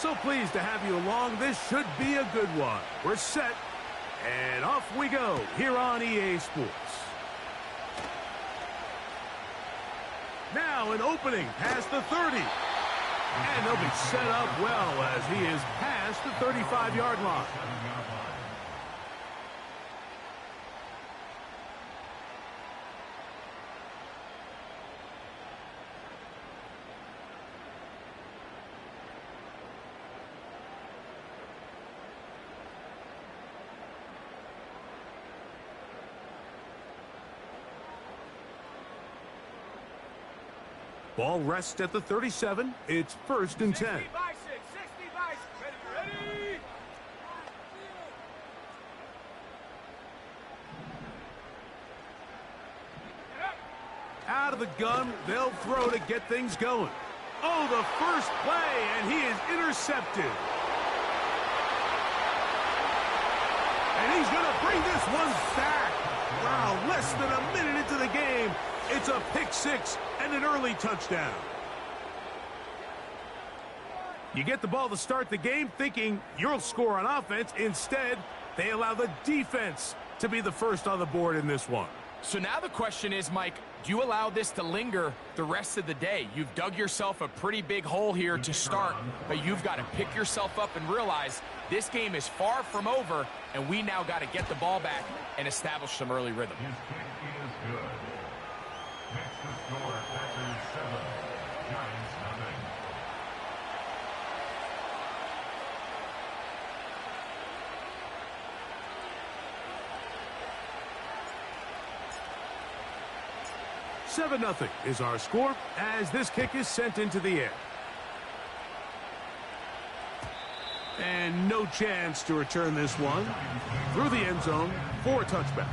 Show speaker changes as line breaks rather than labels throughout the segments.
So pleased to have you along. This should be a good one. We're set, and off we go here on EA Sports. Now an opening past the 30. And they'll be set up well as he is past the 35-yard line. Ball rests at the 37. It's 1st and 10.
60 by 6, 60 by 6. Ready?
Out of the gun, they'll throw to get things going. Oh, the first play, and he is intercepted. And he's going to bring this one back. Wow, less than a minute into the game. It's a pick six and an early touchdown. You get the ball to start the game thinking you'll score on offense. Instead, they allow the defense to be the first on the board in this one.
So now the question is, Mike, do you allow this to linger the rest of the day? You've dug yourself a pretty big hole here to start, but you've got to pick yourself up and realize this game is far from over, and we now got to get the ball back and establish some early rhythm.
His kick is good. Next to score, Packers 7, Giants nothing.
Seven 0 is our score as this kick is sent into the air. And no chance to return this one through the end zone for a touchback.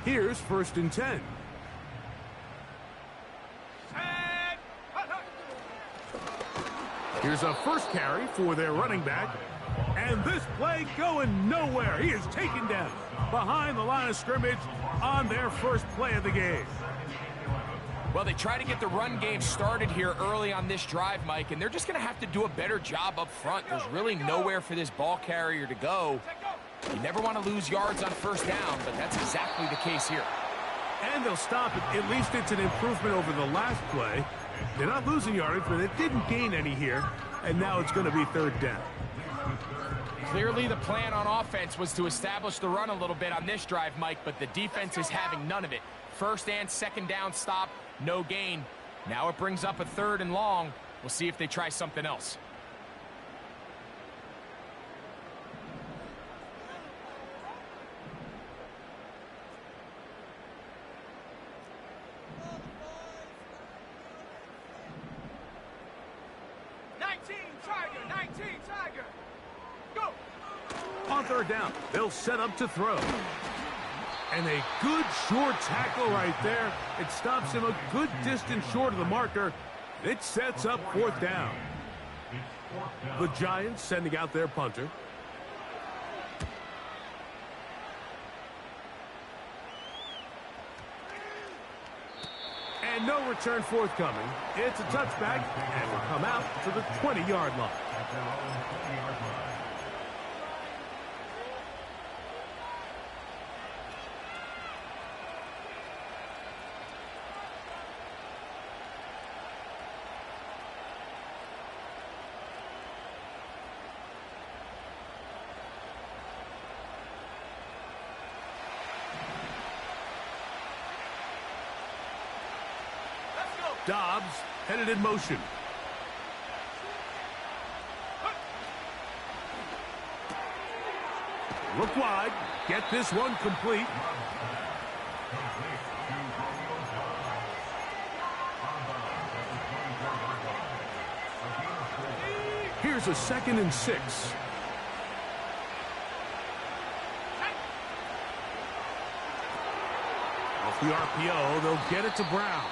Here's 1st and 10. Here's a first carry for their running back. And this play going nowhere. He is taken down behind the line of scrimmage on their first play of the game.
Well, they try to get the run game started here early on this drive, Mike, and they're just going to have to do a better job up front. There's really nowhere for this ball carrier to go. You never want to lose yards on first down, but that's exactly the case here.
And they'll stop it. At least it's an improvement over the last play. They're not losing yardage, but it didn't gain any here. And now it's going to be 3rd down.
Clearly the plan on offense was to establish the run a little bit on this drive, Mike, but the defense is having none of it. 1st and 2nd down stop, no gain. Now it brings up a 3rd and long. We'll see if they try something else.
On 3rd down, they'll set up to throw. And a good short tackle right there. It stops him a good distance short of the marker. It sets up 4th down. The Giants sending out their punter. And no return forthcoming. It's a touchback and will come out to the 20-yard line. Dobbs headed in motion. Look wide. Get this one complete. Here's a 2nd and 6. Off the RPO, they'll get it to Brown.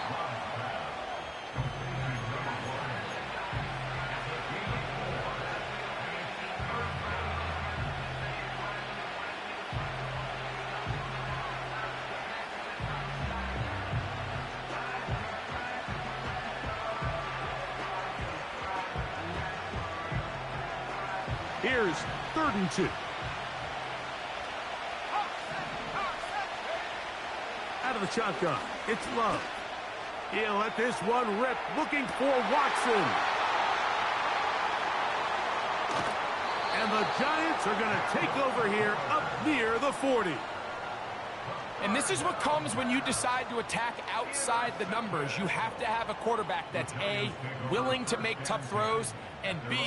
Here's 3rd and 2. Out of the shotgun, it's Love. He'll let this one rip, looking for Watson. And the Giants are going to take over here up near the 40.
And this is what comes when you decide to attack outside the numbers. You have to have a quarterback that's A, willing to make tough throws, and B,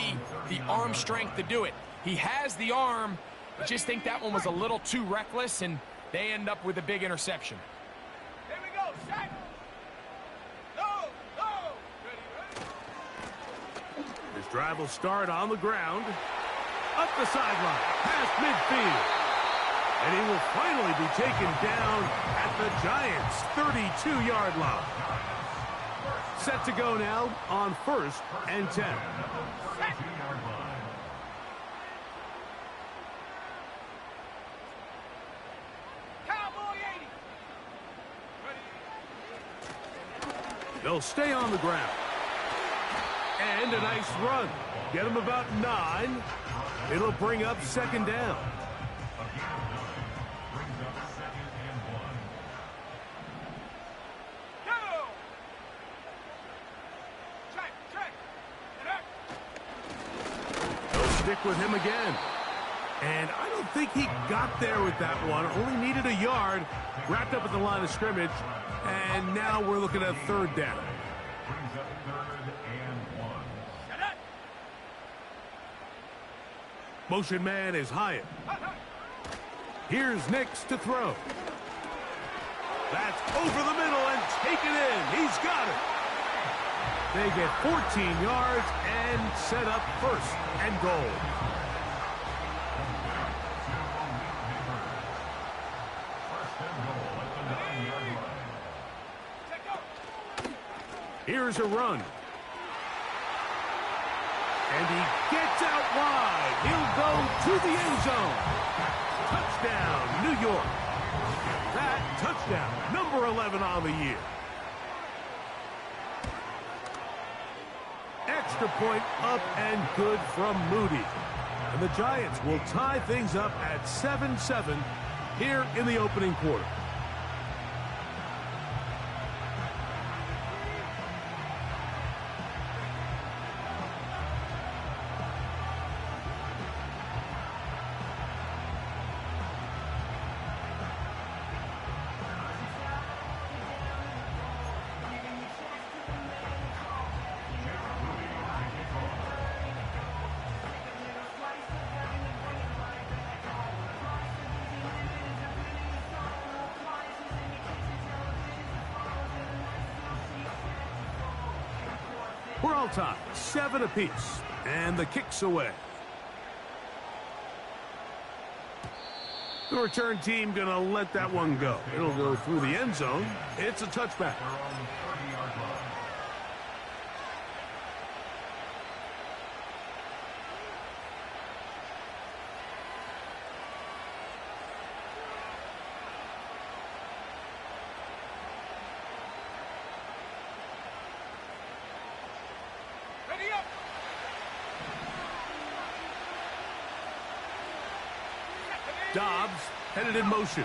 the arm strength to do it. He has the arm, I just think that one was a little too reckless, and they end up with a big interception.
Here we go, set. Go, go. Ready.
This drive will start on the ground. Up the sideline, past midfield. And he will finally be taken down at the Giants' 32-yard line. Set to go now on 1st and 10.
Cowboy 80. Ready.
They'll stay on the ground. And a nice run. Get him about 9. It'll bring up 2nd down. Stick with him again. And I don't think he got there with that one. Only needed a yard. Wrapped up at the line of scrimmage. And now we're looking at 3rd down.
Brings up 3rd and 1.
Shut up.
Motion man is Hyatt. Here's Nix to throw. That's over the middle and taken in. He's got it. They get 14 yards and set up 1st and goal. Here's a run. And he gets out wide. He'll go to the end zone. Touchdown, New York. That touchdown, number 11 on the year. Extra point up and good from Moody. And the Giants will tie things up at 7-7 here in the opening quarter. We're all tied, 7 apiece, and the kick's away. The return team gonna let that one go. It'll go through the end zone. It's a touchback.
Ready up.
Dobbs headed in motion.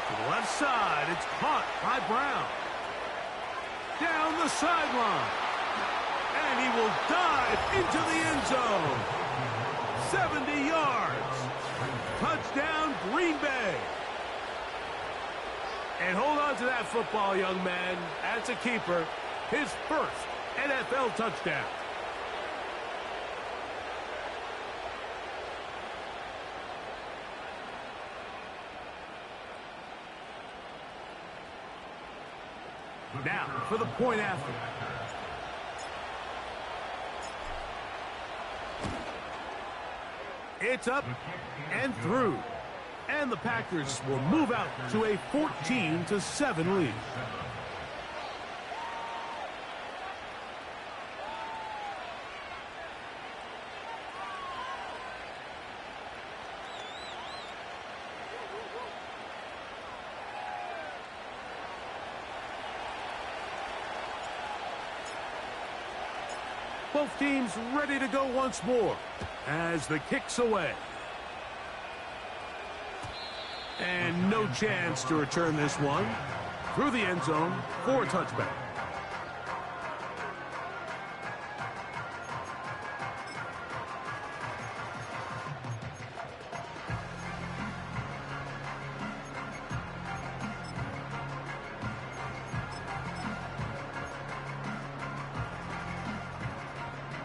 To the left side, it's caught by Brown. Down the sideline. And he will dive into the end zone. 70 yards. Touchdown, Green Bay. And hold on to that football, young man. That's a keeper. His first NFL touchdown. Now for the point after. It's up and through. And the Packers will move out to a 14-7 lead. Both teams ready to go once more as the kick's away. And no chance to return this one through the end zone for a touchback.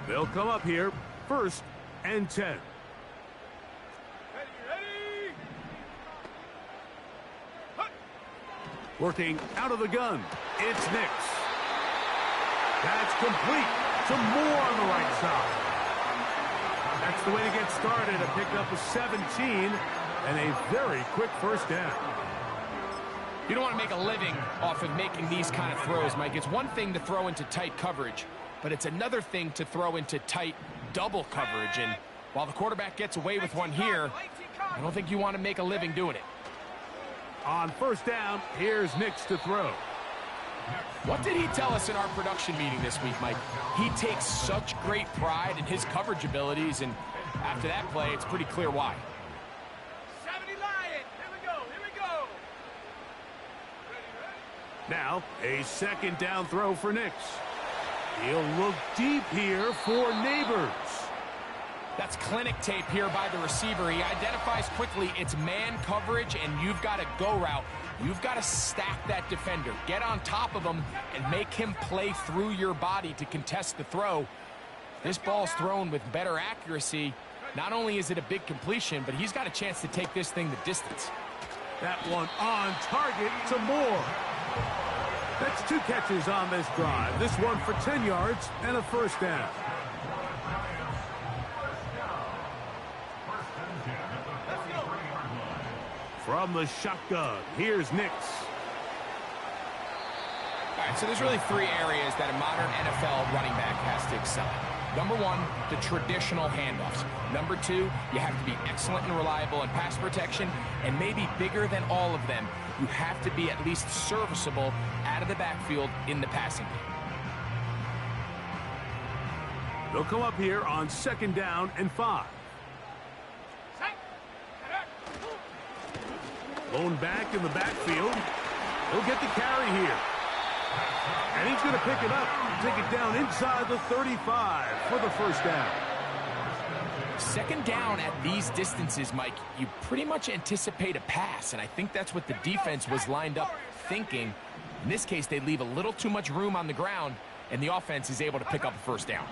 They'll come up here, 1st and 10.
Ready, ready. Hut.
Working out of the gun, it's Nix. That's complete to Moore on the right side. That's the way to get started. A pickup of 17 and a very quick first down.
You don't want to make a living off of making these kind of throws, Mike. It's one thing to throw into tight coverage, but it's another thing to throw into tight double coverage. And while the quarterback gets away with one here, I don't think you want to make a living doing it.
On first down, here's Nix to throw.
What did he tell us in our production meeting this week, Mike? He takes such great pride in his coverage abilities, and after that play, it's pretty clear why.
70 Lion. Here we go. Here we go. Ready, ready.
Now, a second down throw for Nix. He'll look deep here for Neighbors.
That's clinic tape here by the receiver. He identifies quickly it's man coverage, and you've got a go route. You've got to stack that defender. Get on top of him and make him play through your body to contest the throw. This ball's thrown with better accuracy. Not only is it a big completion, but he's got a chance to take this thing the distance.
That one on target to Moore. That's 2 catches on this drive. This one for 10 yards and a first down. From the shotgun, here's Nix.
All right, so there's really 3 areas that a modern NFL running back has to excel at. Number 1, the traditional handoffs. Number 2, you have to be excellent and reliable in pass protection, and maybe bigger than all of them, you have to be at least serviceable out of the backfield in the passing game.
They'll come up here on 2nd down and 5. Blown back in the backfield. He'll get the carry here. And he's going to pick it up and take it down inside the 35 for the first down.
2nd down at these distances, Mike, you pretty much anticipate a pass, and I think that's what the defense was lined up thinking. In this case, they leave a little too much room on the ground, and the offense is able to pick up a first down.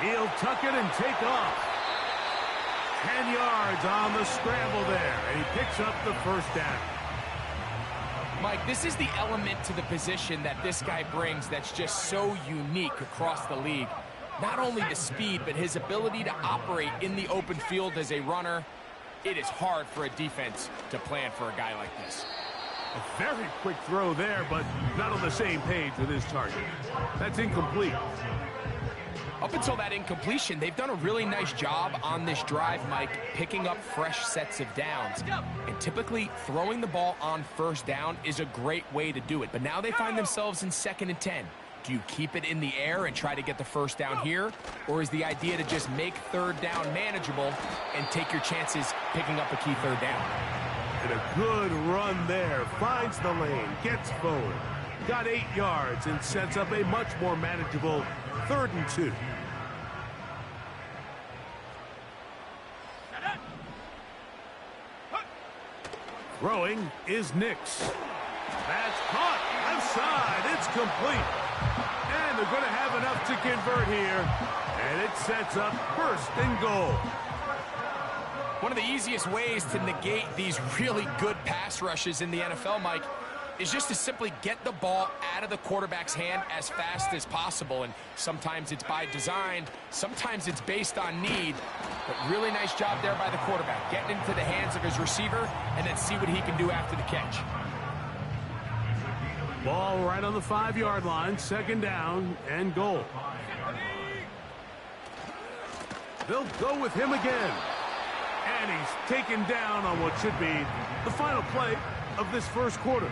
He'll tuck it and take off. 10 yards on the scramble there, and he picks up the first down.
Mike, this is the element to the position that this guy brings that's just so unique across the league. Not only the speed, but his ability to operate in the open field as a runner. It is hard for a defense to plan for a guy like this.
A very quick throw there, but not on the same page with his target. That's incomplete.
Up until that incompletion, they've done a really nice job on this drive, Mike, picking up fresh sets of downs. And typically, throwing the ball on first down is a great way to do it. But now they find themselves in 2nd and 10. Do you keep it in the air and try to get the first down here? Or is the idea to just make 3rd down manageable and take your chances picking up a key 3rd down?
And a good run there. Finds the lane, gets forward. Got 8 yards and sets up a much more manageable 3rd and 2. Throwing is Nix. That's caught. Left side. It's complete. And they're going to have enough to convert here. And it sets up 1st and goal.
One of the easiest ways to negate these really good pass rushes in the NFL, Mike, is just to simply get the ball out of the quarterback's hand as fast as possible. And sometimes it's by design, sometimes it's based on need. But really nice job there by the quarterback, getting into the hands of his receiver and then see what he can do after the catch.
Ball right on the 5-yard line, 2nd down and goal. They'll go with him again. And he's taken down on what should be the final play of this 1st quarter.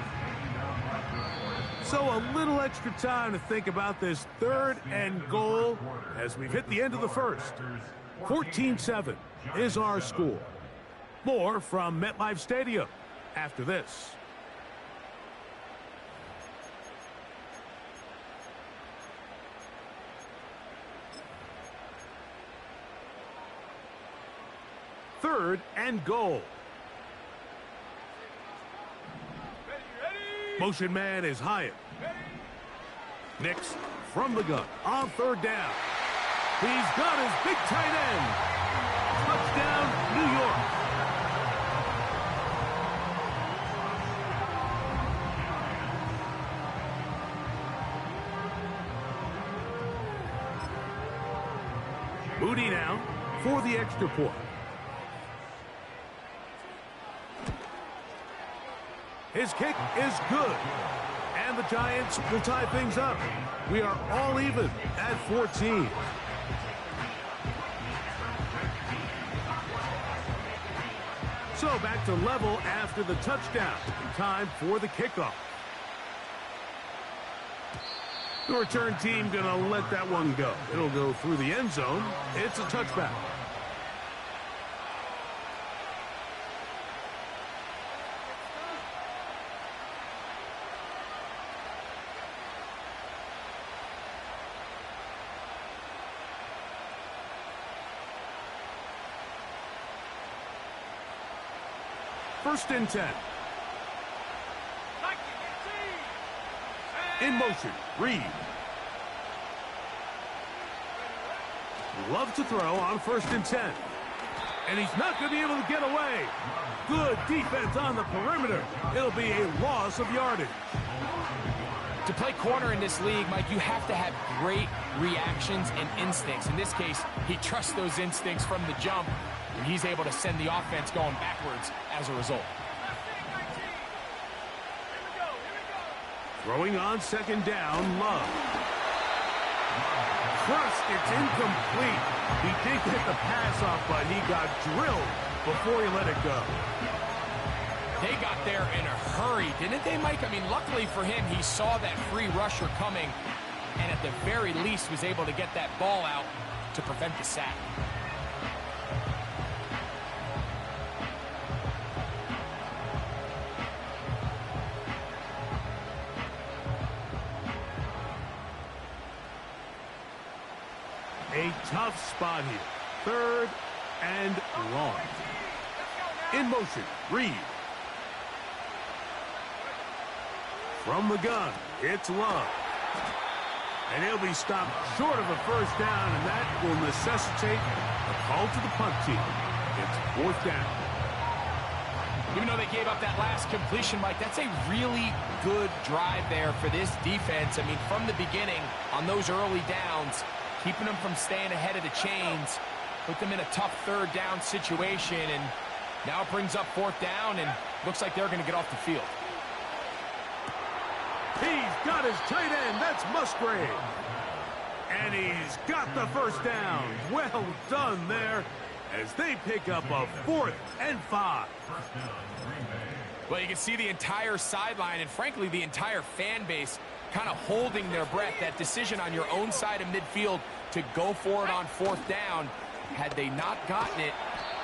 So a little extra time to think about this third and goal as we've hit the end of the first. 14-7 is our score. More from MetLife Stadium after this. Third and goal. Motion man is Hyatt. Nix from the gun on third down. He's got his big tight end. Touchdown, New York. Moody now for the extra point. His kick is good. And the Giants will tie things up. We are all even at 14. So back to level after the touchdown. Time for the kickoff. The return team gonna let that one go. It'll go through the end zone. It's a touchback. First and 10. In motion, Reed. Love to throw on first and 10. And he's not going to be able to get away. Good defense on the perimeter. It'll be a loss of yardage.
To play corner in this league, Mike, you have to have great reactions and instincts. In this case, he trusts those instincts from the jump, and he's able to send the offense going backwards as a result.
Throwing on second down, Love. Crushed, it's incomplete. He did get the pass off, but he got drilled before he let it go.
They got there in a hurry, didn't they, Mike? I mean, luckily for him, he saw that free rusher coming, and at the very least was able to get that ball out to prevent the sack.
A tough spot here. Third and long. In motion, Reed. From the gun, it's Love. And he'll be stopped short of a first down, and that will necessitate a call to the punt team. It's fourth down.
Even though they gave up that last completion, Mike, that's a really good drive there for this defense. I mean, from the beginning, on those early downs, keeping them from staying ahead of the chains, put them in a tough third down situation, and now it brings up fourth down, and looks like they're going to get off the field.
He's got his tight end. That's Musgrave. And he's got the first down. Well done there as they pick up a 4th and 5.
Well, you can see the entire sideline and, frankly, the entire fan base kind of holding their breath. That decision on your own side of midfield to go for it on fourth down, had they not gotten it,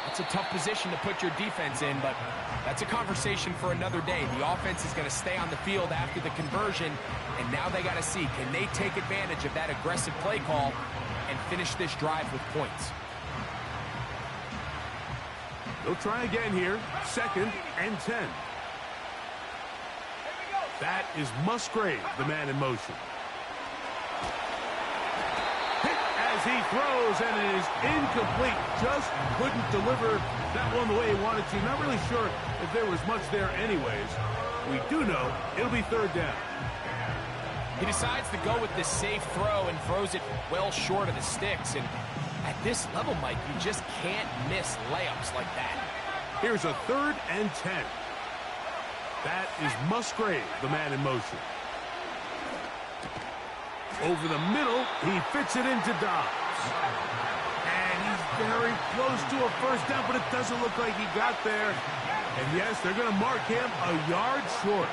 that's a tough position to put your defense in, but that's a conversation for another day. The offense is going to stay on the field after the conversion, and now they got to see, can they take advantage of that aggressive play call and finish this drive with points?
They'll try again here. 2nd and 10. That is Musgrave, the man in motion. Hit as he throws, and it is incomplete. Just couldn't deliver that one the way he wanted to. Not really sure if there was much there anyways. We do know it'll be third down.
He decides to go with this safe throw and throws it well short of the sticks. And at this level, Mike, you just can't miss layups like that.
Here's a 3rd and 10. That is Musgrave, the man in motion. Over the middle, he fits it into Dobbs. And he's very close to a first down, but it doesn't look like he got there. And yes, they're going to mark him a yard short.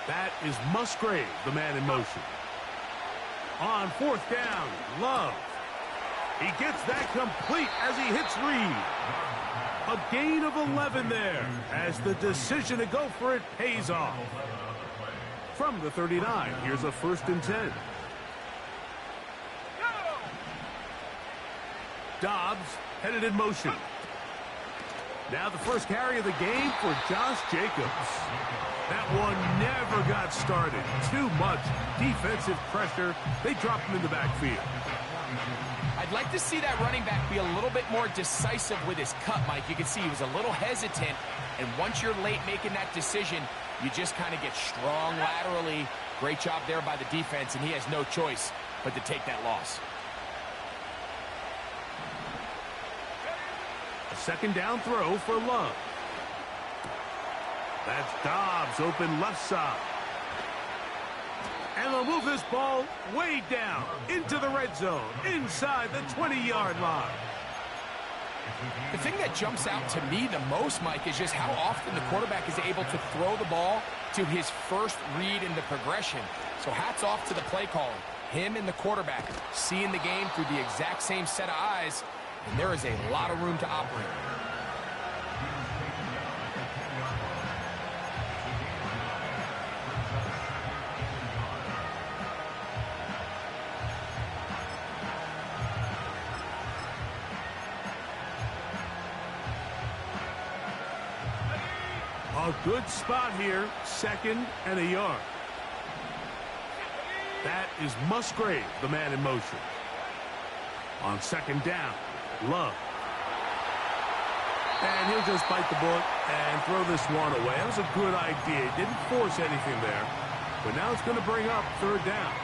That is Musgrave, the man in motion. On fourth down, Love. He gets that complete as he hits Reed. A gain of 11 there as the decision to go for it pays off. From the 39, here's a 1st and 10. Dobbs headed in motion. Now the first carry of the game for Josh Jacobs. That one never got started. Too much defensive pressure. They dropped him in the backfield.
I'd like to see that running back be a little bit more decisive with his cut, Mike. You can see he was a little hesitant, and once you're late making that decision, you just kind of get strong laterally. Great job there by the defense, and he has no choice but to take that loss.
A 2nd down throw for Love. That's Dobbs open left side. And they'll move this ball way down into the red zone, inside the 20-yard line.
The thing that jumps out to me the most, Mike, is just how often the quarterback is able to throw the ball to his first read in the progression. So hats off to the play caller. Him and the quarterback seeing the game through the exact same set of eyes, and there is a lot of room to operate.
A good spot here, 2nd and a yard. That is Musgrave, the man in motion. On 2nd down, Love. And he'll just bite the bullet and throw this one away. That was a good idea. Didn't force anything there. But now it's going to bring up 3rd down.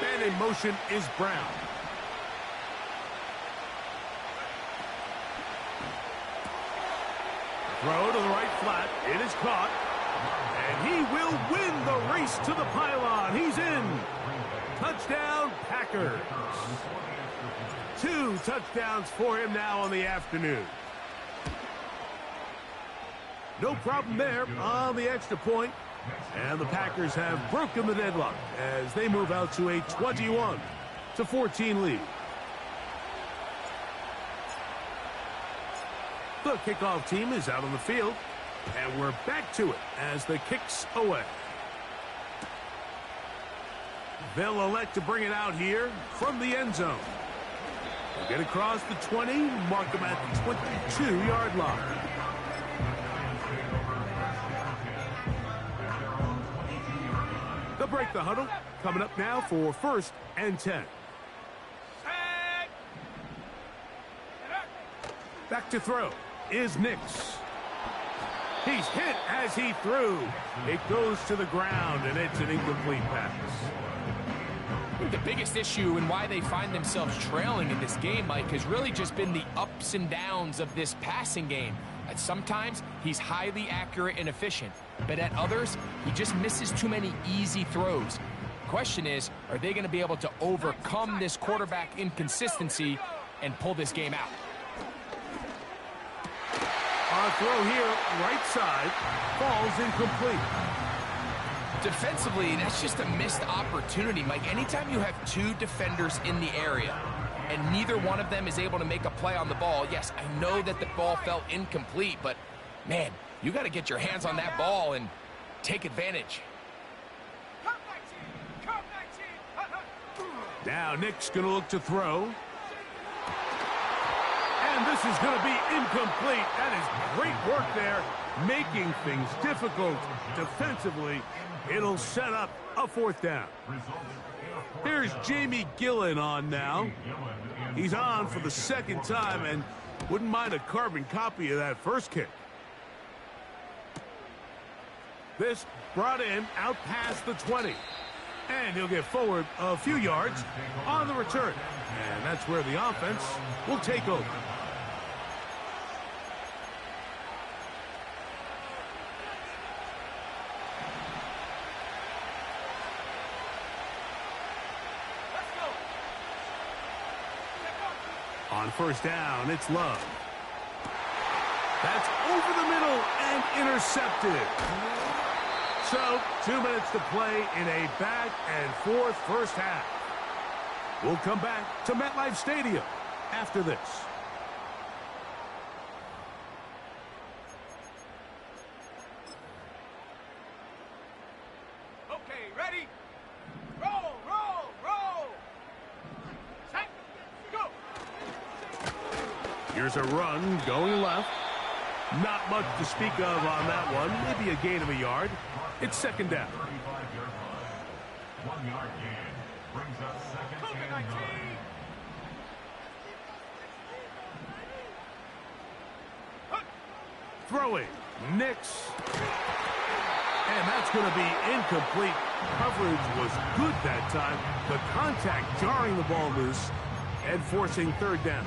Man in motion is Brown. Throw to the right flat. It is caught. And he will win the race to the pylon. He's in. Touchdown, Packers. 2 touchdowns for him now on the afternoon. No problem there on the extra point. And the Packers have broken the deadlock as they move out to a 21-14 lead. The kickoff team is out on the field, and we're back to it as the kick's away. They'll elect to bring it out here from the end zone. They'll get across the 20, mark them at the 22-yard line. They'll break the huddle, coming up now for 1st and 10. Back to throw is Nix. He's hit as he threw. It goes to the ground, and it's an incomplete pass.
The biggest issue and why they find themselves trailing in this game, Mike, has really just been the ups and downs of this passing game. At sometimes, he's highly accurate and efficient, but at others, he just misses too many easy throws. The question is, are they going to be able to overcome this quarterback inconsistency and pull this game out?
On throw here, right side, falls incomplete.
Defensively, that's just a missed opportunity, Mike. Anytime you have 2 defenders in the area and neither one of them is able to make a play on the ball, yes, I know that the ball felt incomplete, but, man, you got to get your hands on that ball and take advantage.
Now Nick's going to look to throw. And this is going to be incomplete. That is great work there, making things difficult defensively. It'll set up a 4th down. Here's Jamie Gillen on now. He's on for the 2nd time and wouldn't mind a carbon copy of that first kick. This brought him out past the 20. And he'll get forward a few yards on the return. And that's where the offense will take over. On 1st down, it's Love. That's over the middle and intercepted. So, 2 minutes to play in a back-and-forth first half. We'll come back to MetLife Stadium after this.
Okay, ready? Roll, roll, roll. Set, go.
Here's a run going left. Not much to speak of on that one. Maybe a gain of a yard. It's second down.
35-yard line. 1 yard gain. Brings up second and 9.
Throwing. Nix. And that's going to be incomplete. Coverage was good that time. The contact jarring the ball loose and forcing third down.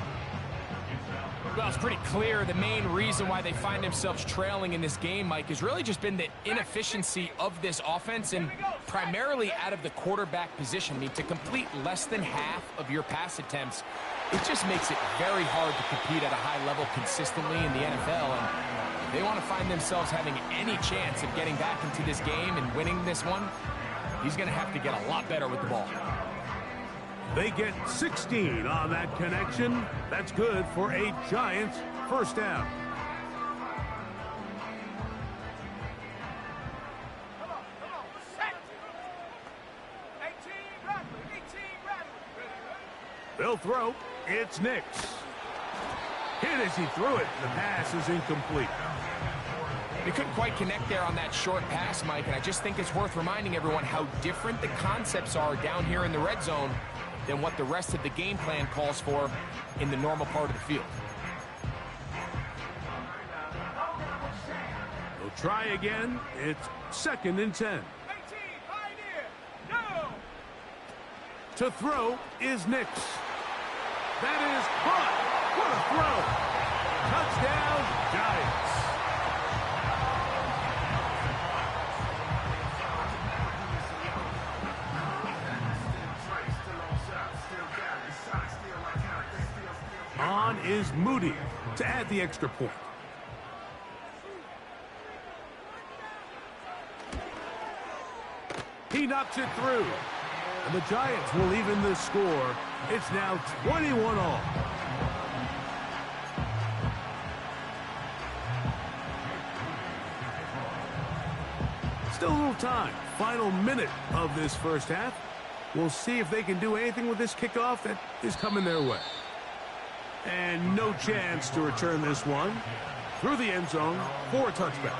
Well, it's pretty clear the main reason why they find themselves trailing in this game, Mike, has really just been the inefficiency of this offense and primarily out of the quarterback position. I mean, to complete less than half of your pass attempts, it just makes it very hard to compete at a high level consistently in the NFL. And if they want to find themselves having any chance of getting back into this game and winning this one, he's going to have to get a lot better with the ball.
They get 16 on that connection. That's good for a Giants first down.
Come on, set. 18, Rattler, 18, Rattler. Ready?
They'll throw. It's Nix. Hit as he threw it. The pass is incomplete.
They couldn't quite connect there on that short pass, Mike, and I just think it's worth reminding everyone how different the concepts are down here in the red zone than what the rest of the game plan calls for in the normal part of the field.
They'll try again. It's second and 10.
18, Pioneer, no.
To throw is Nix. That is caught. What a throw. Touchdown, Giants. On is Moody to add the extra point. He knocks it through. And the Giants will even the score. It's now 21 all. Still a little time. Final minute of this first half. We'll see if they can do anything with this kickoff that is coming their way. And no chance to return this one through the end zone for a touchback.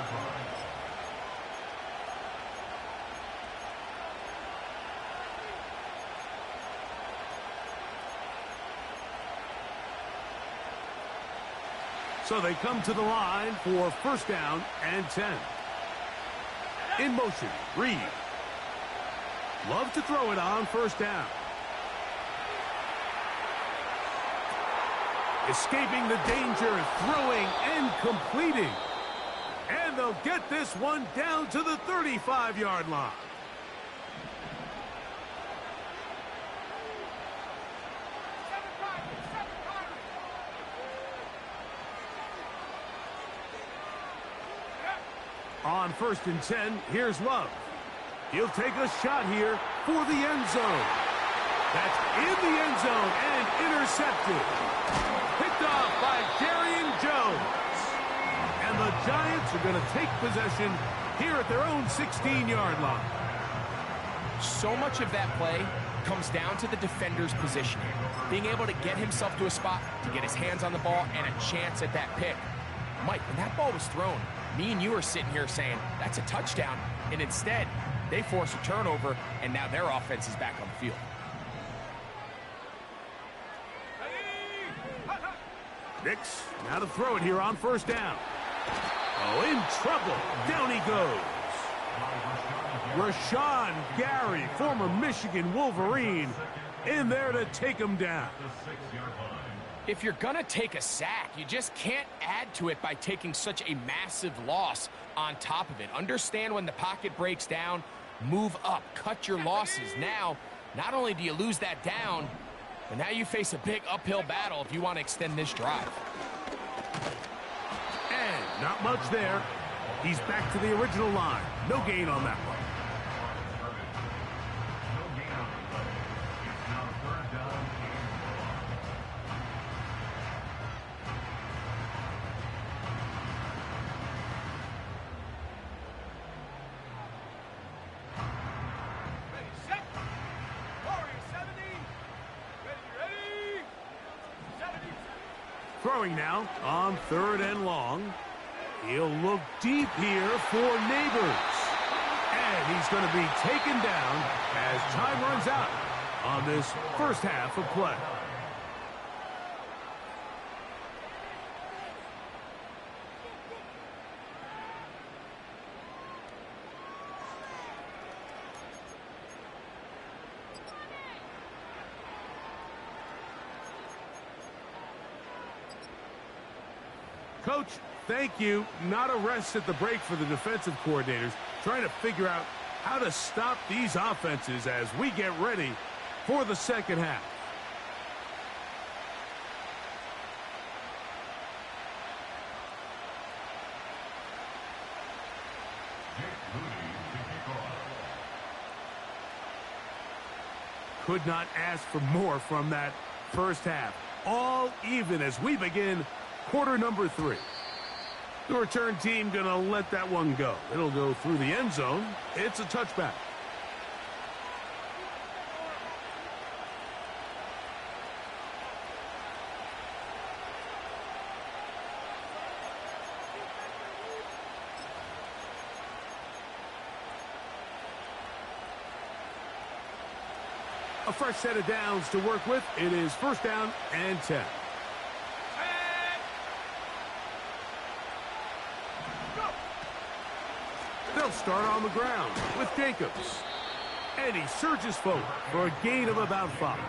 So they come to the line for first down and 10. In motion, Reed. Love to throw it on first down. Escaping the danger, throwing and completing. And they'll get this one down to the 35-yard line. On first and 10, here's Love. He'll take a shot here for the end zone. That's in the end zone and intercepted. Picked off by Darian Jones. And the Giants are going to take possession here at their own 16-yard line.
So much of that play comes down to the defender's positioning. Being able to get himself to a spot, to get his hands on the ball, and a chance at that pick. Mike, when that ball was thrown, me and you are sitting here saying, that's a touchdown. And instead, they force a turnover, and now their offense is back on the field.
Nix, now to throw it here on first down. Oh, in trouble. Down he goes. Rashawn Gary, former Michigan Wolverine, in there to take him down.
If you're going to take a sack, you just can't add to it by taking such a massive loss on top of it. Understand when the pocket breaks down, move up, cut your losses. Now, not only do you lose that down, but now you face a big uphill battle if you want to extend this drive.
And Not much there. He's back to the original line. No gain on that one.
No gain on the play. It's now 3rd down and
Ready, set. Warrior 70. Ready. 70.
Throwing now on 3rd and long. He'll look deep here for Neighbors. And he's going to be taken down as time runs out on this first half of play. Coach, thank you. Not a rest at the break for the defensive coordinators, trying to figure out how to stop these offenses as we get ready for the second half. Could not ask for more from that first half. All even as we begin quarter number 3. The return team going to let that one go. It'll go through the end zone. It's a touchback. A fresh set of downs to work with. It is 1st down and 10. They'll start on the ground with Jacobs. And he surges forward for a gain of about 5.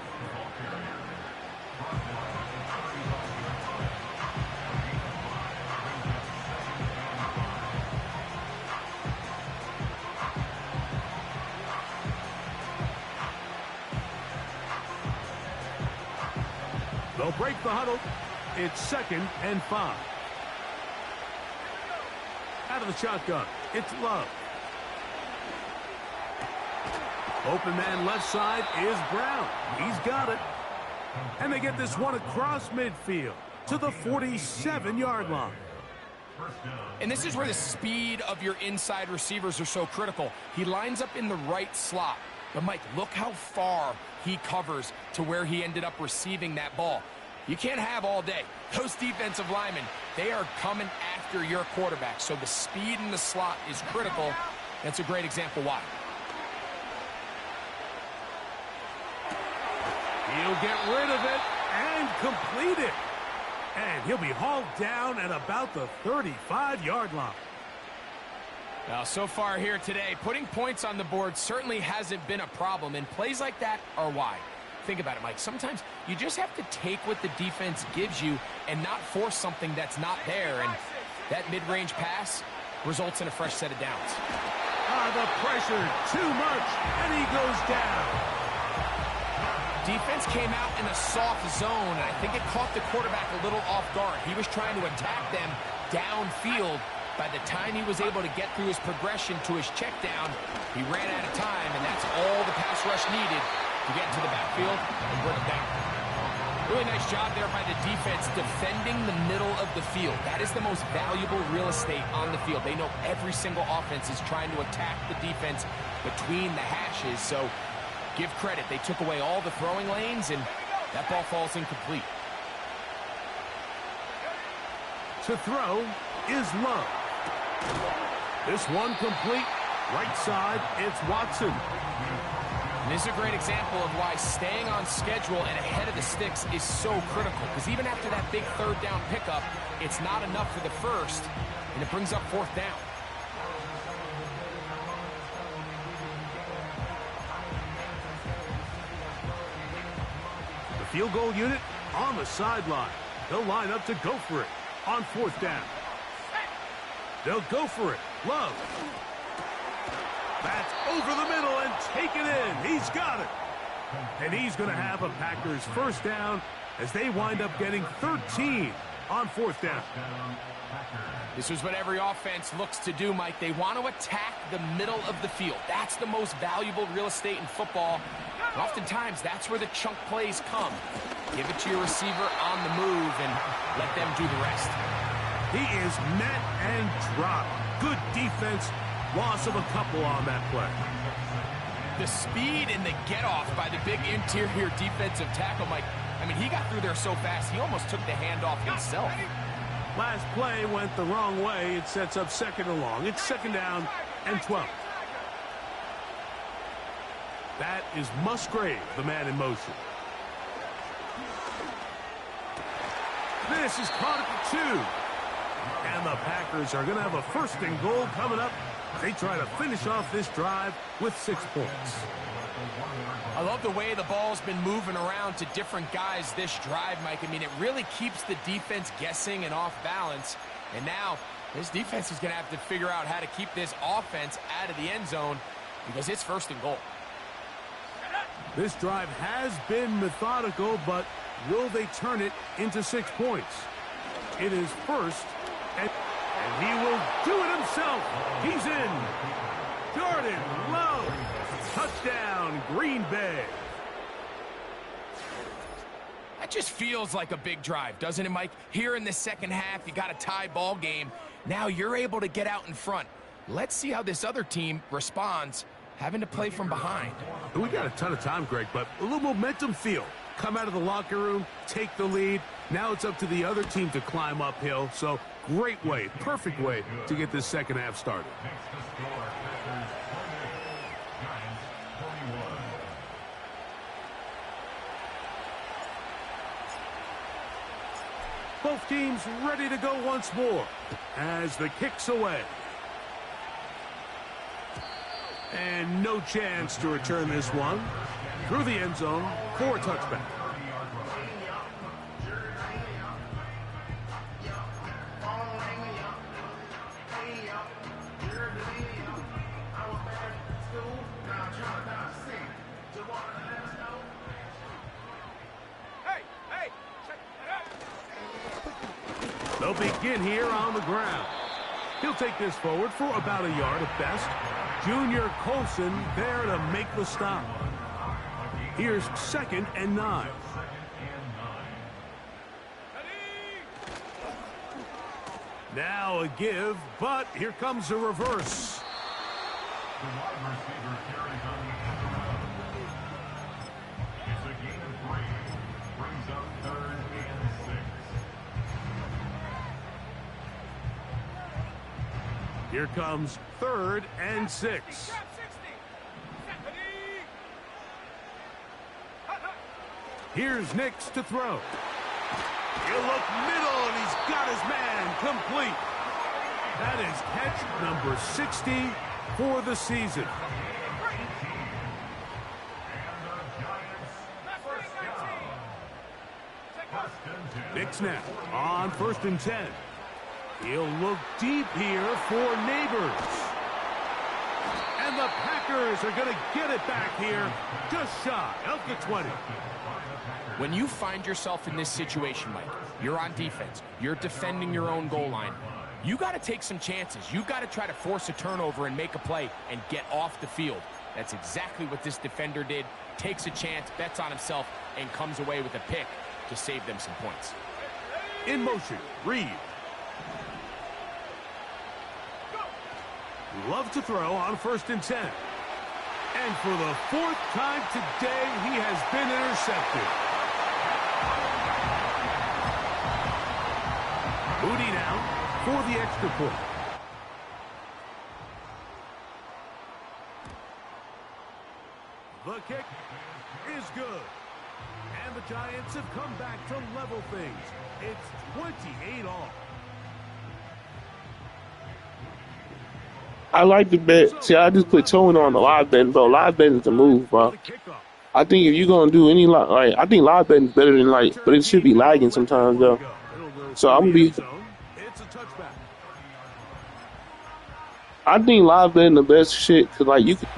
They'll break the huddle. It's 2nd and 5. Out of the shotgun, it's Love. Open man left side is Brown. He's got it. And they get this one across midfield to the 47-yard line.
And this is where the speed of your inside receivers are so critical. He lines up in the right slot. But, Mike, look how far he covers to where he ended up receiving that ball. You can't have all day. Those defensive linemen, they are coming after your quarterback. So the speed in the slot is critical. That's a great example why.
He'll get rid of it and complete it. And he'll be hauled down at about the 35-yard line.
Now, so far here today, putting points on the board certainly hasn't been a problem, and plays like that are why. Think about it, Mike. Sometimes you just have to take what the defense gives you and not force something that's not there, and that mid-range pass results in a fresh set of downs.
The pressure, too much, and he goes down.
Defense came out in a soft zone, and I think it caught the quarterback a little off guard. He was trying to attack them downfield. By the time he was able to get through his progression to his check down, he ran out of time, and that's all the pass rush needed to get into the backfield and bring him down. Really nice job there by the defense defending the middle of the field. That is the most valuable real estate on the field. They know every single offense is trying to attack the defense between the hashes, so give credit. They took away all the throwing lanes, and that ball falls incomplete.
To throw is Love. This one complete. Right side, it's Watson.
And this is a great example of why staying on schedule and ahead of the sticks is so critical. Because even after that big 3rd down pickup, it's not enough for the first, and it brings up 4th down.
The field goal unit on the sideline. They'll line up to go for it on 4th down. They'll go for it. Love. That's over the middle and taken in. He's got it. And he's going to have a Packers 1st down as they wind up getting 13 on fourth down.
This is what every offense looks to do, Mike. They want to attack the middle of the field. That's the most valuable real estate in football. And oftentimes, that's where the chunk plays come. Give it to your receiver on the move and let them do the rest.
He is met and dropped. Good defense. Loss of a couple on that play.
The speed and the get-off by the big interior defensive tackle, Mike. I mean, he got through there so fast, he almost took the handoff himself.
Last play went the wrong way. It sets up second and long. It's second down and 12. That is Musgrave, the man in motion. This is caught at the 2. And the Packers are going to have a first and goal coming up. They try to finish off this drive with 6 points.
I love the way the ball's been moving around to different guys this drive, Mike. I mean, it really keeps the defense guessing and off balance. And now, this defense is going to have to figure out how to keep this offense out of the end zone because it's first and goal.
This drive has been methodical, but will they turn it into 6 points? It is first, and he will do it himself. He's in. Jordan Love. Touchdown, Green Bay.
That just feels like a big drive, doesn't it, Mike? Here in the second half, you got a tie ball game. Now you're able to get out in front. Let's see how this other team responds, having to play from behind.
We got a ton of time, Greg, but a little momentum feel. Come out of the locker room, take the lead. Now it's up to the other team to climb uphill. So great way, perfect way to get this second half started. Both teams ready to go once more as the kick's away. And no chance to return this one through the end zone for a touchback. They'll begin here on the ground. He'll take this forward for about a yard at best. Junior Colson there to make the stop. Here's second and 9. Now a give, but here comes a reverse.
The wide receiver carries on the run. It's a gain of 3. Brings up 3rd and 6.
Here comes 3rd and 6. Here's Nix to throw. He'll look middle, and he's got his man complete. That is catch number 60 for the season. Nix now on 1st and 10. He'll look deep here for Neighbors. And the Packers are going to get it back here just shy of the 20.
When you find yourself in this situation, Mike, you're on defense, you're defending your own goal line, you got to take some chances. You got to try to force a turnover and make a play and get off the field. That's exactly what this defender did. Takes a chance, bets on himself, and comes away with a pick to save them some points.
In motion, Reed. Love to throw on 1st and 10. And for the 4th time today, he has been intercepted. Moody now for the extra point. The kick is good. And the Giants have come back to level things. It's 28 all.
I like the bet. See, I just put tone on the live betting, bro. Live betting is the move, bro. I think if you're gonna do any I think live betting is better than but it should be lagging sometimes, though. So I'm gonna be. I think live betting the best shit because you can.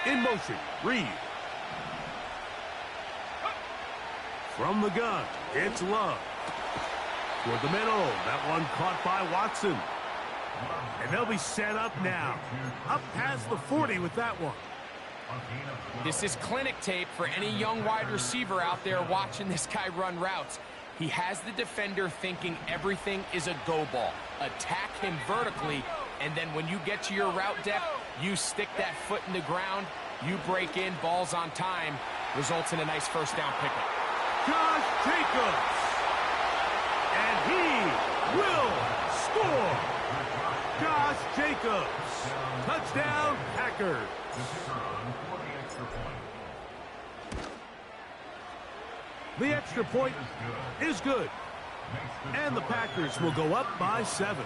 In motion, Reed. From the gun, it's Love. Toward the middle, that one caught by Watson. And they'll be set up now. Up past the 40 with that one.
This is clinic tape for any young wide receiver out there watching this guy run routes. He has the defender thinking everything is a go ball. Attack him vertically, and then when you get to your route depth, you stick that foot in the ground, you break in, balls on time, results in a nice first down pickup.
Josh Jacobs. And he will score. Josh Jacobs. Touchdown, Packers. The extra point is good. And the Packers will go up by 7.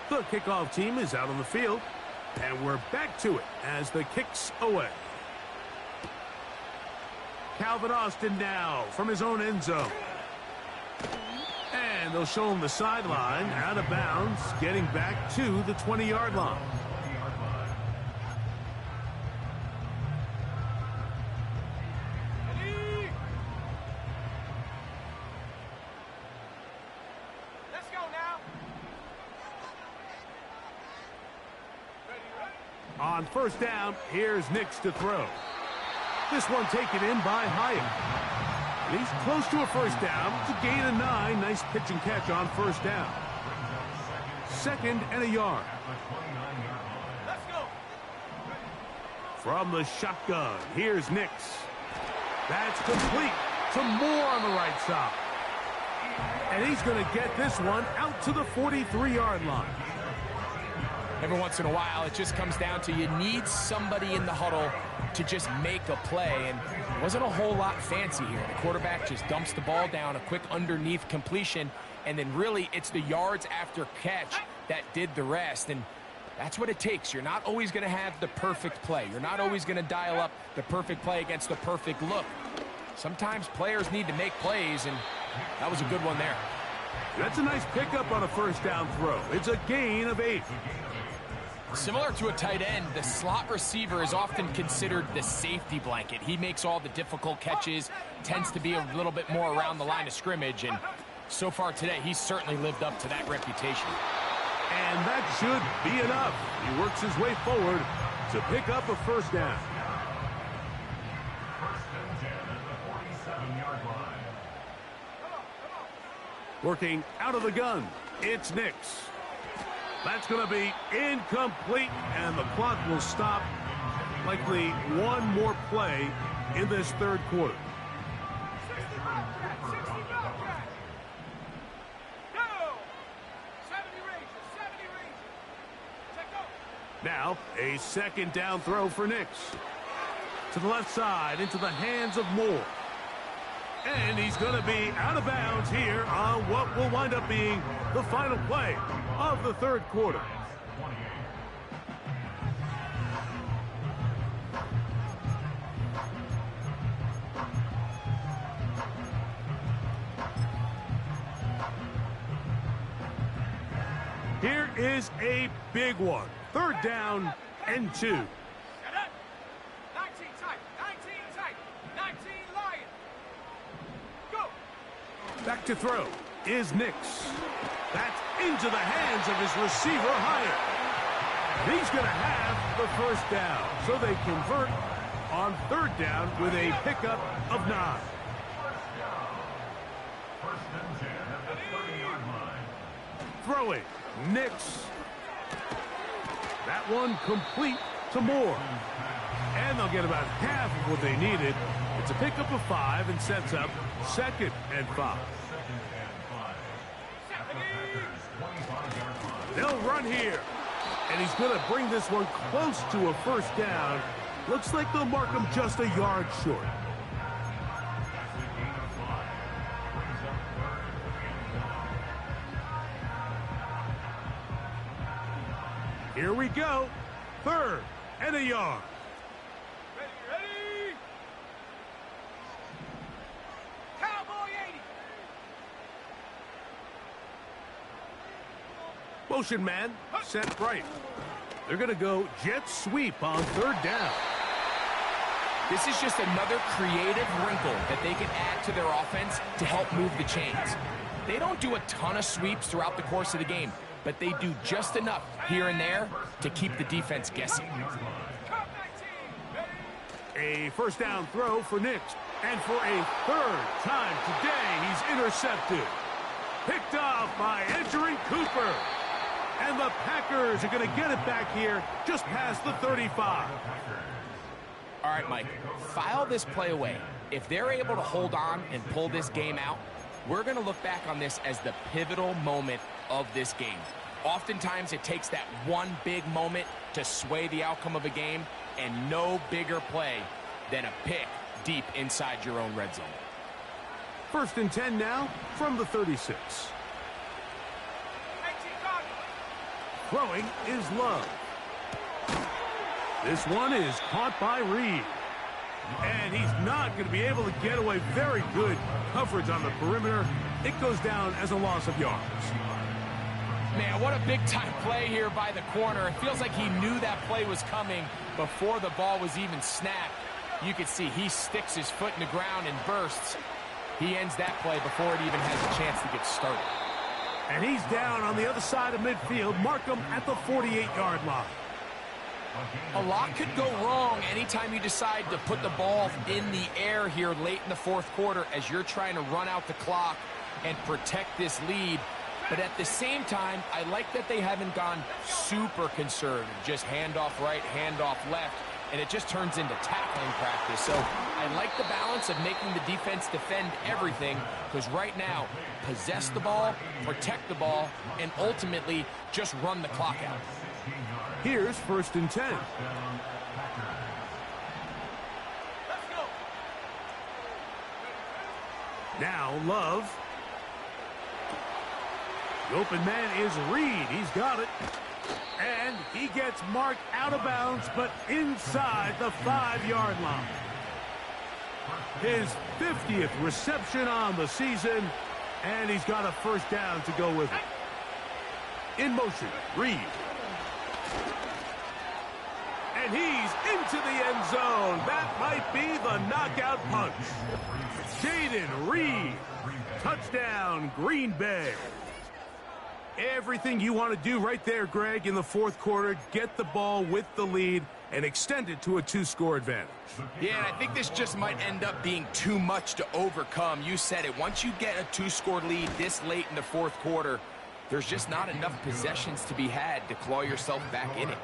The kickoff team is out on the field, and we're back to it as the kick's away. Calvin Austin now from his own end zone. And they'll show him the sideline, out of bounds, getting back to the 20-yard line.
Let's go now.
On first down, here's Nix to throw. This one taken in by Hyatt. And he's close to a first down. It's a gain of 9. Nice pitch and catch on first down. 2nd and a yard.
Let's go.
From the shotgun, here's Nix. That's complete to Moore on the right side. And he's going to get this one out to the 43-yard line.
Every once in a while, it just comes down to you need somebody in the huddle to just make a play, and it wasn't a whole lot fancy here. The quarterback just dumps the ball down, a quick underneath completion, and then really it's the yards after catch that did the rest, and that's what it takes. You're not always going to have the perfect play. You're not always going to dial up the perfect play against the perfect look. Sometimes players need to make plays, and that was a good one there.
That's a nice pickup on a first down throw. It's a gain of 8.
Similar to a tight end, the slot receiver is often considered the safety blanket. He makes all the difficult catches, tends to be a little bit more around the line of scrimmage, and so far today, he's certainly lived up to that reputation.
And that should be enough. He works his way forward to pick up a first down.
First and 10 at the 47-yard line.
Working out of the gun, it's Nix. That's going to be incomplete, and the clock will stop. Likely one more play in this third quarter. Now, a 2nd down throw for Nix. To the left side, into the hands of Moore. And he's going to be out of bounds here on what will wind up being the final play of the third quarter. Here is a big one. 3rd down and 2.
19 tight. 19 tight. 19 Lion. Go.
Back to throw is Nix. That's into the hands of his receiver, Hyatt. He's going to have the first down. So they convert on 3rd down with a pickup of 9.
First and 10 at the 30-yard line.
Throwing, Nix. That one complete to Moore. And they'll get about half of what they needed. It's a pickup of 5 and sets up 2nd and 5. They'll run here. And he's going to bring this one close to a first down. Looks like they'll mark him just a yard short. Here we go. 3rd and a yard.
Ready. Cowboy 80.
Motion man, set right. They're going to go jet sweep on third down.
This is just another creative wrinkle that they can add to their offense to help move the chains. They don't do a ton of sweeps throughout the course of the game, but they do just enough here and there to keep the defense guessing.
A first down throw for Nix. And for a third time today, he's intercepted. Picked off by Edgerrin Cooper. And the Packers are going to get it back here just past the 35.
All right, Mike, file this play away. If they're able to hold on and pull this game out, we're going to look back on this as the pivotal moment of this game. Oftentimes, it takes that one big moment to sway the outcome of a game, and no bigger play than a pick deep inside your own red zone.
First and 10 now from the 36. Throwing is Love. This one is caught by Reed. And he's not going to be able to get away. Very good coverage on the perimeter. It goes down as a loss of yards.
Man, what a big-time play here by the corner. It feels like he knew that play was coming before the ball was even snapped. You can see he sticks his foot in the ground and bursts. He ends that play before it even has a chance to get started.
And he's down on the other side of midfield. Mark him at the 48-yard line.
A lot could go wrong anytime you decide to put the ball in the air here late in the fourth quarter as you're trying to run out the clock and protect this lead. But at the same time, I like that they haven't gone super conservative. Just handoff right, handoff left, and it just turns into tackling practice. So I like the balance of making the defense defend everything, because right now, possess the ball, protect the ball, and ultimately just run the clock out.
Here's first and 10. Now Love. The open man is Reed. He's got it. And he gets marked out of bounds, but inside the 5-yard line. His 50th reception on the season, and he's got a first down to go with it. In motion, Reed. And he's into the end zone. That might be the knockout punch. Jayden Reed. Touchdown, Green Bay. Everything you want to do right there, Greg, in the fourth quarter. Get the ball with the lead and extend it to a 2-score advantage.
Yeah, and I think this just might end up being too much to overcome. You said it. Once you get a 2-score lead this late in the fourth quarter, there's just not enough possessions to be had to claw yourself back in it.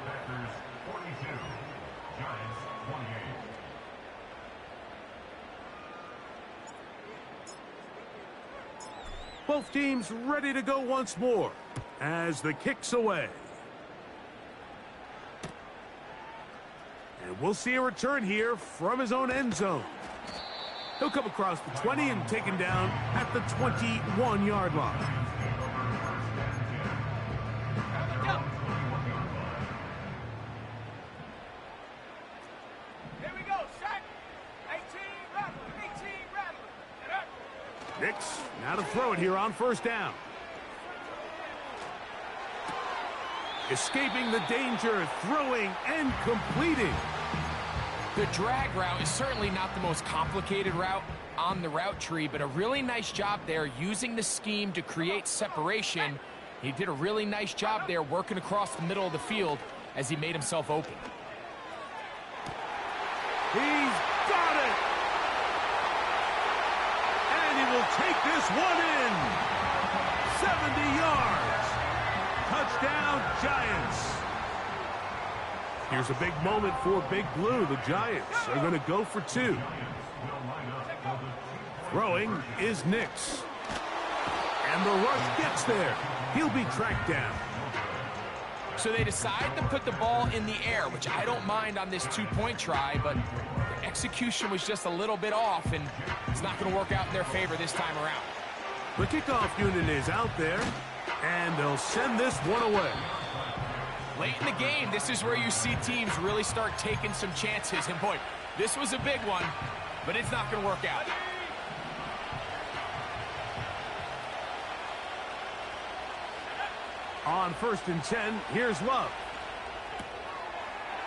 Both teams ready to go once more as the kick's away. And we'll see a return here from his own end zone. He'll come across the 20 and taken down at the 21-yard line.
Here we go, set. 18 rattle, 18 rattle.
Nix, now to throw it here on first down. Escaping the danger, throwing and completing.
The drag route is certainly not the most complicated route on the route tree, but a really nice job there using the scheme to create separation. He did a really nice job there working across the middle of the field as he made himself open.
He's got it! And he will take this one in. 70 yards. Touchdown, Giants. Here's a big moment for Big Blue. The Giants are going to go for 2. Throwing is Nix. And the rush gets there. He'll be tracked down.
So they decide to put the ball in the air, which I don't mind on this 2-point try, but the execution was just a little bit off, and it's not going to work out in their favor this time around.
The kickoff unit is out there, and they'll send this one away.
Late in the game, this is where you see teams really start taking some chances. And boy, this was a big one, but it's not going to work out.
On 1st and 10, here's Love.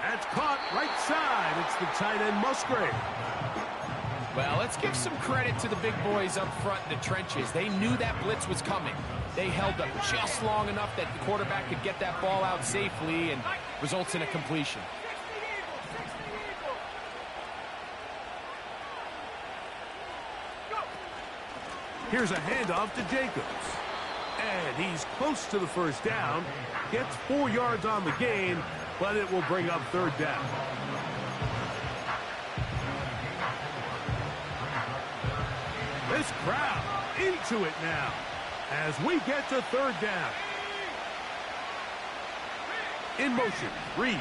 That's caught right side. It's the tight end Musgrave.
Well, let's give some credit to the big boys up front in the trenches. They knew that blitz was coming. They held up just long enough that the quarterback could get that ball out safely and results in a completion.
Here's a handoff to Jacobs. And he's close to the first down. Gets 4 yards on the gain, but it will bring up 3rd down. This crowd into it now as we get to 3rd down. In motion, Reed.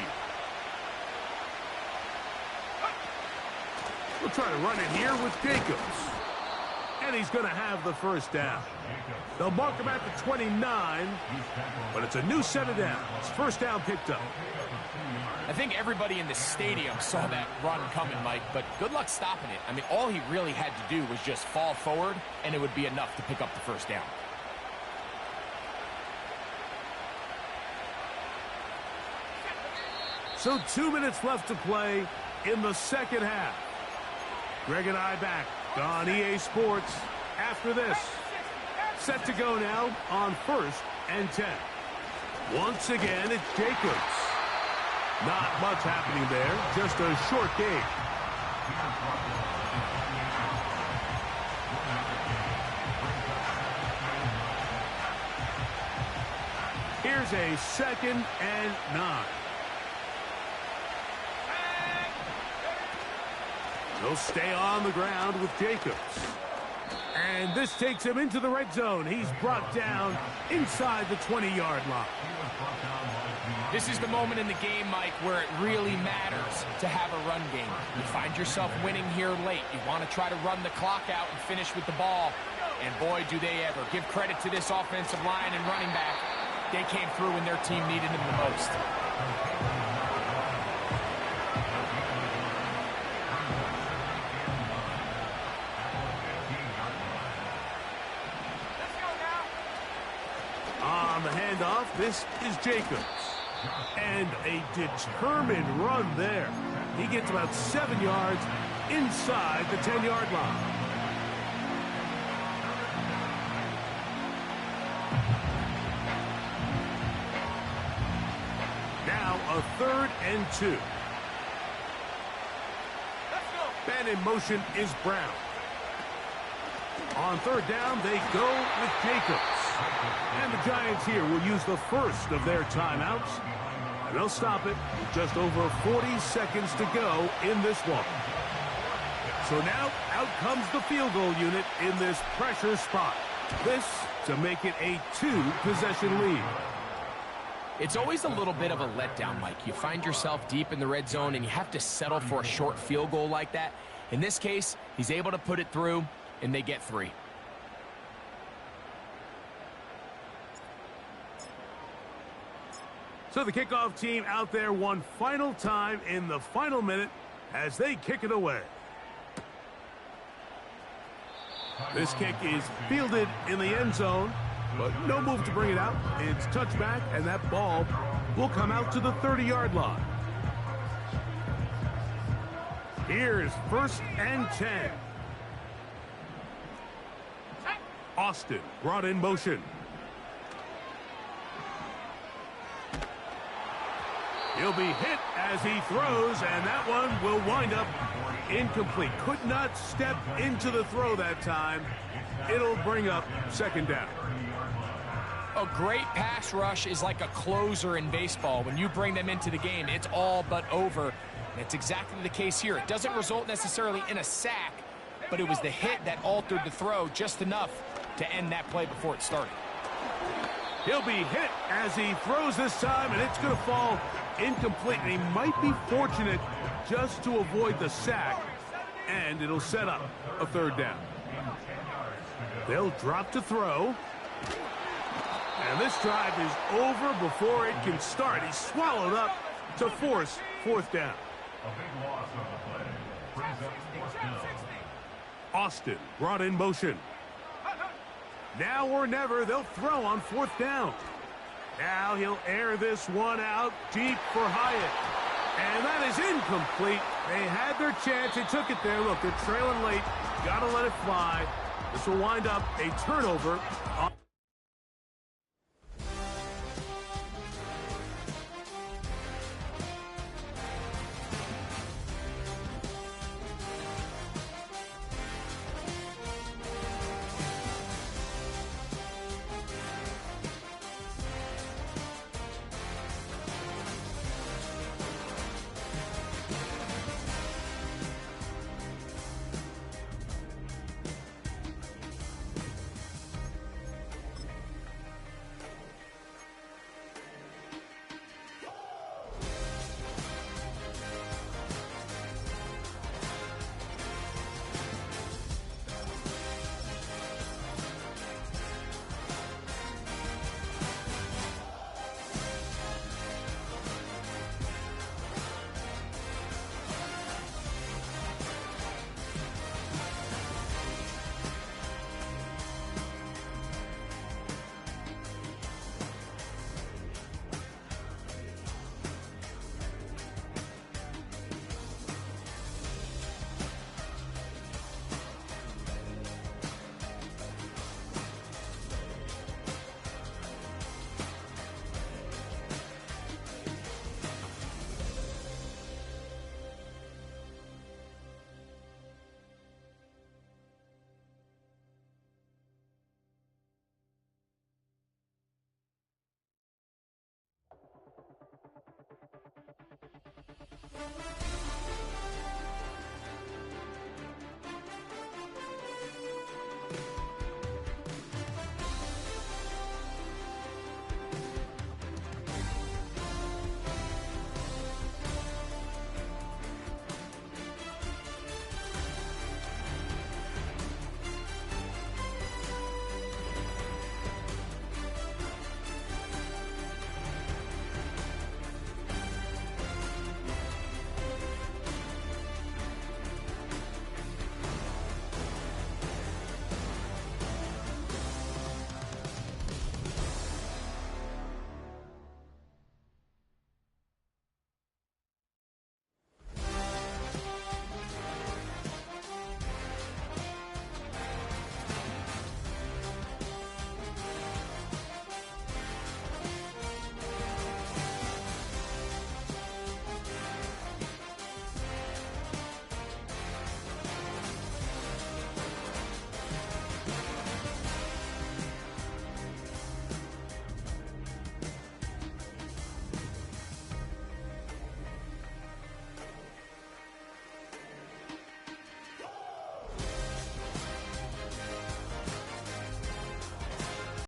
We'll try to run it here with Jacobs. And he's going to have the 1st down. They'll mark him at the 29, but it's a new set of downs. 1st down picked up.
I think everybody in the stadium saw that run coming, Mike, but good luck stopping it. I mean, all he really had to do was just fall forward, and it would be enough to pick up the 1st down.
So 2 minutes left to play in the 2nd half. Greg and I back on EA Sports after this. Set to go now on 1st and 10. Once again, it's Jacobs. Not much happening there, just a short game. Here's a 2nd and 9. He'll stay on the ground with Jacobs. And this takes him into the red zone. He's brought down inside the 20-yard line.
This is the moment in the game, Mike, where it really matters to have a run game. You find yourself winning here late. You want to try to run the clock out and finish with the ball. And boy, do they ever. Give credit to this offensive line and running back. They came through when their team needed them the most.
On the handoff, this is Jacobs. And a determined run there. He gets about 7 yards inside the 10-yard line. Now a 3rd and 2. Man in motion is Brown. On 3rd down, they go with Jacobs. And the Giants here will use the first of their timeouts. And they'll stop it with just over 40 seconds to go in this one. So now out comes the field goal unit in this pressure spot. This to make it a 2-possession lead.
It's always a little bit of a letdown, Mike. You find yourself deep in the red zone and you have to settle for a short field goal like that. In this case, he's able to put it through and they get 3.
So the kickoff team out there one final time in the final minute as they kick it away. This kick is fielded in the end zone, but no move to bring it out. It's touchback, and that ball will come out to the 30-yard line. Here's 1st and 10. Austin brought in motion. He'll be hit as he throws, and that one will wind up incomplete. Could not step into the throw that time. It'll bring up 2nd down.
A great pass rush is like a closer in baseball. When you bring them into the game, it's all but over. And it's exactly the case here. It doesn't result necessarily in a sack, but it was the hit that altered the throw just enough to end that play before it started.
He'll be hit as he throws this time, and it's going to fall incomplete. And he might be fortunate just to avoid the sack, and it'll set up a 3rd down. They'll drop to throw. And this drive is over before it can start. He's swallowed up to force 4th down.
A big loss on the play. Brings up 4th down.
Austin brought in motion. Now or never, they'll throw on 4th down. Now he'll air this one out deep for Hyatt. And that is incomplete. They had their chance. They took it there. Look, they're trailing late. Got to let it fly. This will wind up a turnover.